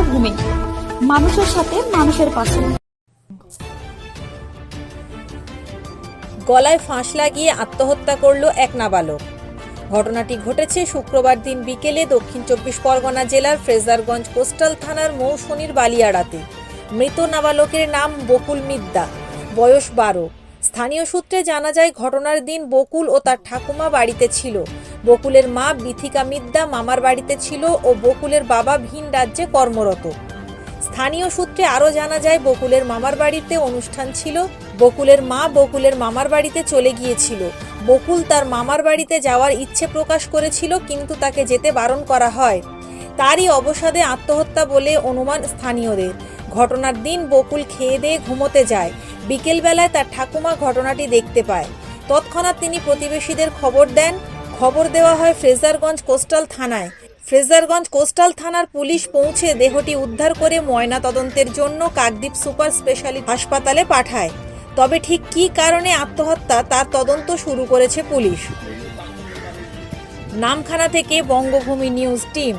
বঙ্গভূমি, মানুষের সাথে মানুষের পাশে। গলায় ফাঁস লাগিয়ে আত্মহত্যা করল এক নাবালক। ঘটনাটি ঘটেছে শুক্রবার দিন বিকেলে দক্ষিণ 24 পরগনা জেলার ফ্রেজারগঞ্জ কোস্টাল থানার মৌসুনীর বালিয়াড়াতে। মৃত নাবালকের নাম বকুল মিদ্দা, বয়স 12। স্থানীয় সূত্রে জানা যায়, ঘটনার দিন বকুল ও তার ঠাকুমা বাড়িতে ছিল। বকুলের মা বিথিকা মিদ্দা মামার বাড়িতে ছিল ও বকুলের বাবা ভিন রাজ্যে কর্মরত। স্থানীয় সূত্রে আরও জানা যায়, বকুলের মামার বাড়িতে অনুষ্ঠান ছিল। বকুলের মা বকুলের মামার বাড়িতে চলে গিয়েছিল। বকুল তার মামার বাড়িতে যাওয়ার ইচ্ছে প্রকাশ করেছিল, কিন্তু তাকে যেতে বারণ করা হয়। তারই অবসাদে আত্মহত্যা বলে অনুমান স্থানীয়দের। ঘটনার দিন বকুল খেয়ে দিয়ে ঘুমোতে যায়। বিকেলবেলায় তার ঠাকুমা ঘটনাটি দেখতে পায়। তৎক্ষণাৎ তিনি প্রতিবেশীদের খবর দেন। খবর দেওয়া হয় ফ্রেজারগঞ্জ কোস্টাল থানায়। ফ্রেজারগঞ্জ কোস্টাল থানার পুলিশ পৌঁছে দেহটি উদ্ধার করে ময়না তদন্তের জন্য কাকদ্বীপ সুপার স্পেশালিটি হাসপাতালে পাঠায়। তবে ঠিক কী কারণে আত্মহত্যা তার তদন্ত শুরু করেছে পুলিশ। নামখানা থেকে বঙ্গভূমি নিউজ টিম।